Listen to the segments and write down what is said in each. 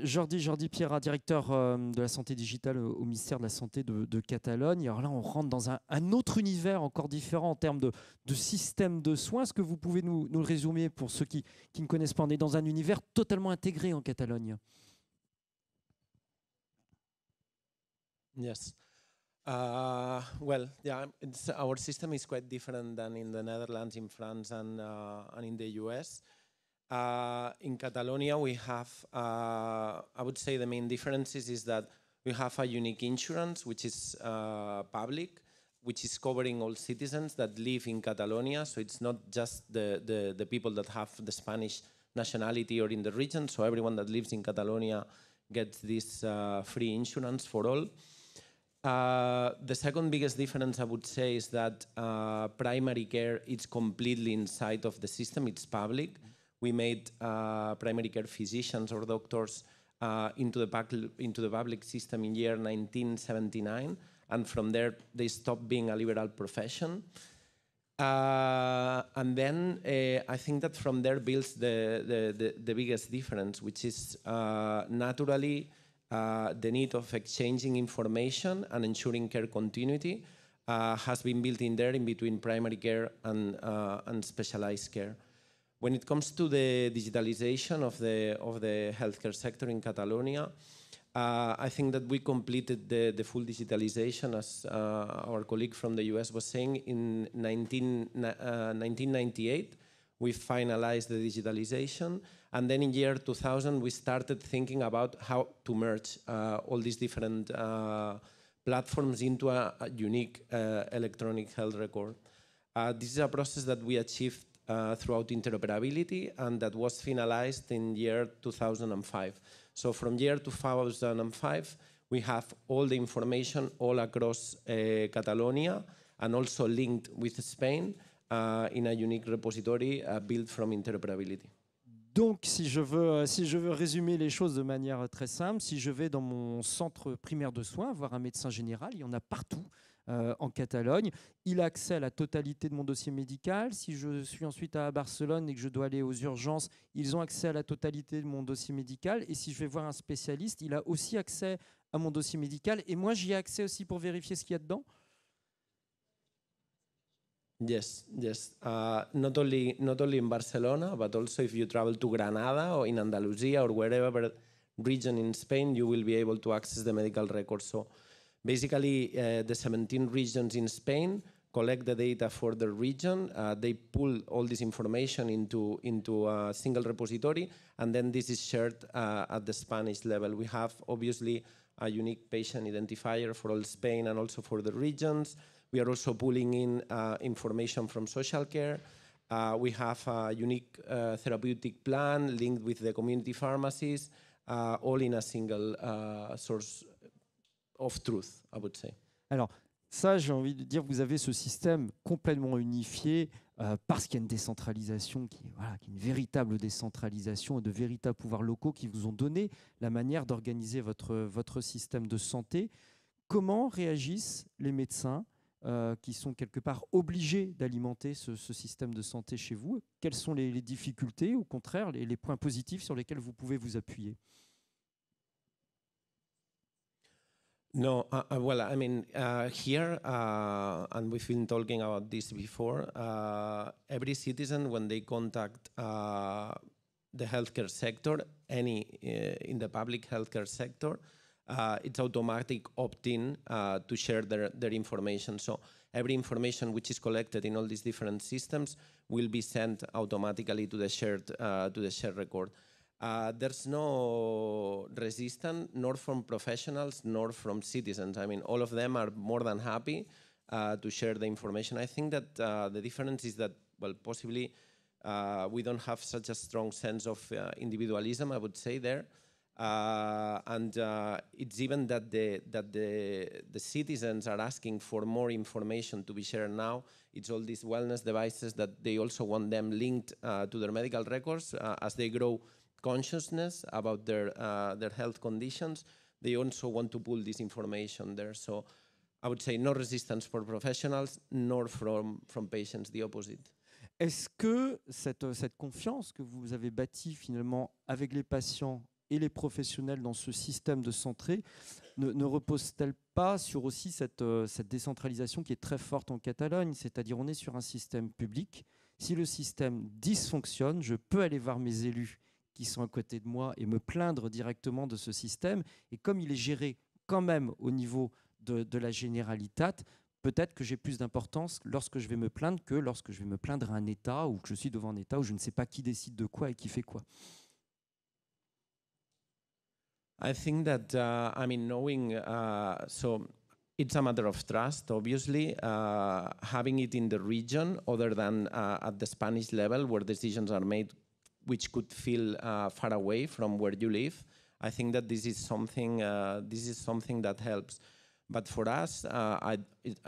Jordi Piera, directeur de la santé digitale au ministère de la Santé de Catalogne. Alors là, on rentre dans un autre univers encore différent en termes de système de soins. Est-ce que vous pouvez nous le résumer pour ceux qui ne connaissent pas? On est dans un univers totalement intégré en Catalogne. Yes. Well, yeah, our system is quite different than in the Netherlands, in France, and in the US. In Catalonia, we have, I would say the main differences is that we have a unique insurance, which is public, which is covering all citizens that live in Catalonia. So it's not just the people that have the Spanish nationality or in the region. So everyone that lives in Catalonia gets this free insurance for all. The second biggest difference, I would say, is that primary care is completely inside of the system. It's public. We made primary care physicians or doctors into the public system in year 1979, and from there they stopped being a liberal profession. And then I think that from there builds the biggest difference, which is naturally the need of exchanging information and ensuring care continuity has been built in there in between primary care and specialized care. When it comes to the digitalization of the healthcare sector in Catalonia, I think that we completed the full digitalization, as our colleague from the US was saying, in 1998. We finalized the digitalization, and then in year 2000 we started thinking about how to merge all these different platforms into a unique electronic health record. This is a process that we achieved throughout interoperability, and that was finalized in year 2005. So from year 2005, we have all the information all across Catalonia, and also linked with Spain in a unique repository built from interoperability. Donc, si je veux résumer les choses de manière très simple, si je vais dans mon centre primaire de soins, voir un médecin général, il y en a partout en Catalogne. Il a accès à la totalité de mon dossier médical. Si je suis ensuite à Barcelone et que je dois aller aux urgences, ils ont accès à la totalité de mon dossier médical. Et si je vais voir un spécialiste, il a aussi accès à mon dossier médical. Et moi, j'y ai accès aussi pour vérifier ce qu'il y a dedans. Yes. Not only in Barcelona, but also if you travel to Granada or in Andalusia or wherever region in Spain, you will be able to access the medical records. So basically, the 17 regions in Spain collect the data for the region. They pull all this information into a single repository, and then this is shared at the Spanish level. We have obviously a unique patient identifier for all Spain and also for the regions. We are also pulling in information from social care. We have a unique therapeutic plan linked with the community pharmacies, all in a single source of truth, I would say. Alors, ça, j'ai envie de dire, vous avez ce système complètement unifié parce qu'il y a une décentralisation qui est une véritable décentralisation et de véritables pouvoirs locaux qui vous ont donné la manière d'organiser votre système de santé. Comment réagissent les médecins qui sont quelque part obligés d'alimenter ce système de santé chez vous? Quelles sont les difficultés, au contraire, les points positifs sur lesquels vous pouvez vous appuyer? No, well, I mean, here, and we've been talking about this before, every citizen, when they contact the healthcare sector, in the public healthcare sector, it's automatic opt-in to share their information. So every information which is collected in all these different systems will be sent automatically to the shared record. There's no resistance, nor from professionals, nor from citizens. I mean, all of them are more than happy to share the information. I think that the difference is that, well, possibly we don't have such a strong sense of individualism, I would say, there. And it's even that the citizens are asking for more information to be shared now. It's all these wellness devices that they also want them linked to their medical records as they grow consciousness about their health conditions. They also want to pull this information there. So I would say no resistance for professionals, nor from patients, the opposite. Est-ce que cette confiance que vous avez bâtie finalement avec les patients et les professionnels dans ce système de centré ne repose-t-elle pas sur aussi cette décentralisation qui est très forte en Catalogne, c'est-à-dire on est sur un système public. Si le système dysfonctionne, je peux aller voir mes élus qui sont à côté de moi et me plaindre directement de ce système. Et comme il est géré quand même au niveau de la Generalitat, peut-être que j'ai plus d'importance lorsque je vais me plaindre que lorsque je vais me plaindre à un État ou que je suis devant un État où je ne sais pas qui décide de quoi et qui fait quoi. I think that, knowing, so it's a matter of trust, obviously. Having it in the region, other than at the Spanish level, where decisions are made, which could feel far away from where you live, I think that this is something that helps. But for us, I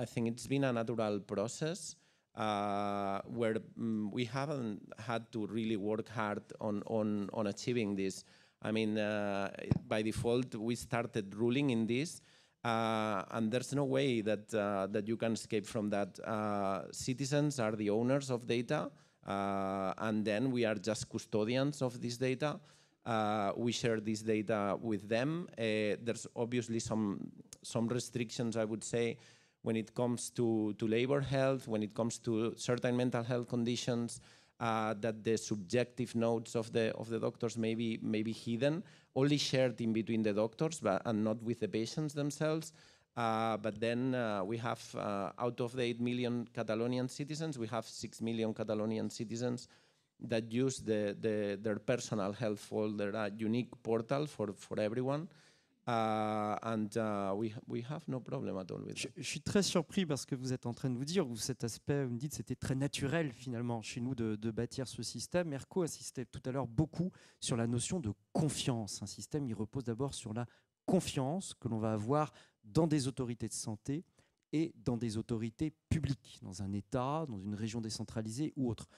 think it's been a natural process where we haven't had to really work hard on achieving this. I mean, by default, we started ruling in this, and there's no way that you can escape from that. Citizens are the owners of data, and then we are just custodians of this data. We share this data with them. There's obviously some restrictions, I would say, when it comes to labor health, when it comes to certain mental health conditions, that the subjective notes of the doctors may be hidden, only shared in between the doctors, and not with the patients themselves. But then we have, out of the 8 million Catalonian citizens, we have 6 million Catalonian citizens that use their personal health folder, a unique portal for everyone. We have no problem at all with that. Je suis très surpris parce que vous êtes en train de vous dire, ou cet aspect, vous me dites, c'était très naturel finalement chez nous de bâtir ce système. Merco insistait tout à l'heure beaucoup sur la notion de confiance. Un système, il repose d'abord sur la confiance que l'on va avoir dans des autorités de santé et dans des autorités publiques, dans un État, dans une région décentralisée ou autre.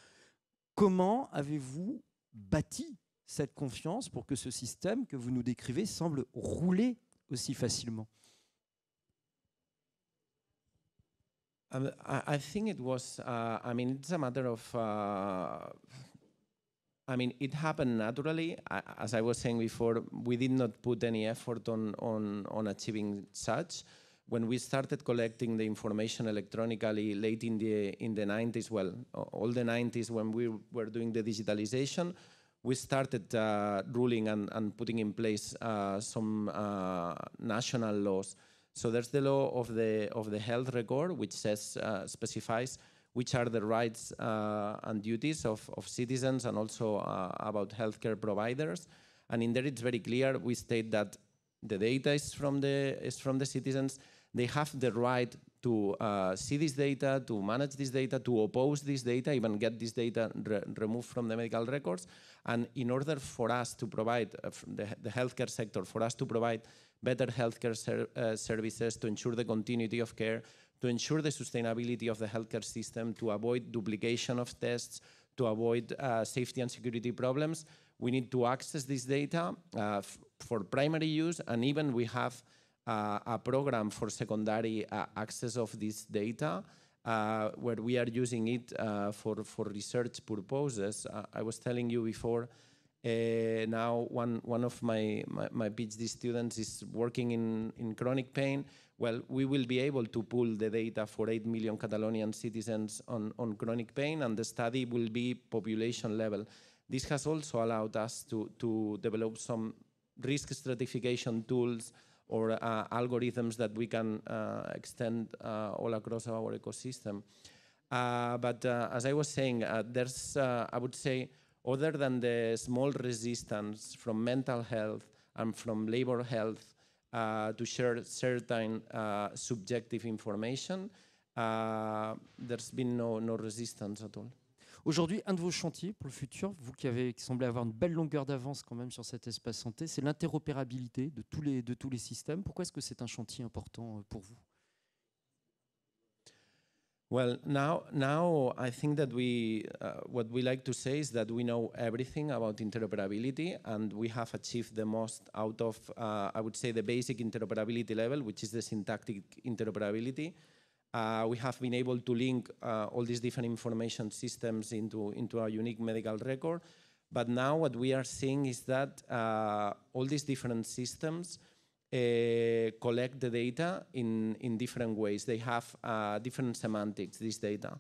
Comment avez-vous bâti cette confiance pour que ce système que vous nous décrivez semble rouler aussi facilement? I think it was, it's a matter of, it happened naturally. As I was saying before, we did not put any effort on achieving such. When we started collecting the information electronically late in the 90s, well, all the 90s when we were doing the digitalisation, we started ruling and putting in place some national laws. So there's the law of the health record, which specifies which are the rights and duties of citizens and also about healthcare providers. And in there it's very clear. We state that the data is from the citizens. They have the right to see this data, to manage this data, to oppose this data, even get this data removed from the medical records. And in order for us to provide, the healthcare sector, for us to provide better healthcare services, to ensure the continuity of care, to ensure the sustainability of the healthcare system, to avoid duplication of tests, to avoid safety and security problems, we need to access this data for primary use, and even we have a program for secondary access of this data where we are using it for research purposes. I was telling you before, now one of my PhD students is working in chronic pain. Well, we will be able to pull the data for 8 million Catalonian citizens on chronic pain, and the study will be population level. This has also allowed us to develop some risk stratification tools or algorithms that we can extend all across our ecosystem. But as I was saying, there's, I would say, other than the small resistance from mental health and from labor health to share certain subjective information, there's been no resistance at all. Aujourd'hui, un de vos chantiers pour le futur, vous qui semblez avoir une belle longueur d'avance quand même sur cet espace santé, c'est l'interopérabilité de tous les systèmes. Pourquoi est-ce que c'est un chantier important pour vous? Well, now I think that what we like to say is that we know everything about interoperability, and we have achieved the most out of, I would say, the basic interoperability level, which is the syntactic interoperability. We have been able to link all these different information systems into a unique medical record. But now what we are seeing is that all these different systems collect the data in different ways. They have different semantics, this data.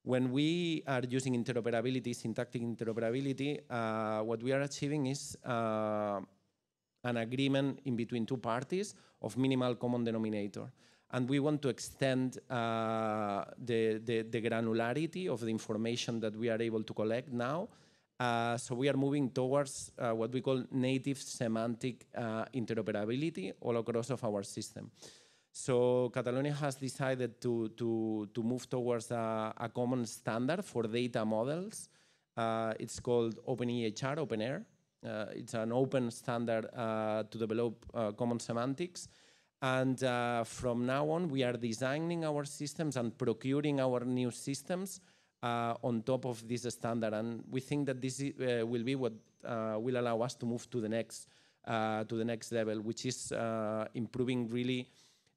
When we are using interoperability, syntactic interoperability, what we are achieving is an agreement in between two parties of minimal common denominator. And we want to extend the granularity of the information that we are able to collect now. So we are moving towards what we call native semantic interoperability all across of our system. So Catalonia has decided to move towards a common standard for data models. It's called OpenEHR, OpenAir. It's an open standard to develop common semantics. And from now on, we are designing our systems and procuring our new systems on top of this standard. And we think that this will be what will allow us to move to the next level, which is improving really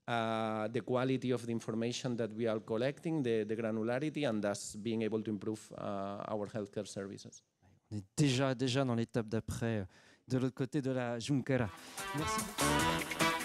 the quality of the information that we are collecting, the granularity, and thus being able to improve our healthcare services. On est déjà dans l'étape d'après, de l'autre côté de la Junquera. Merci.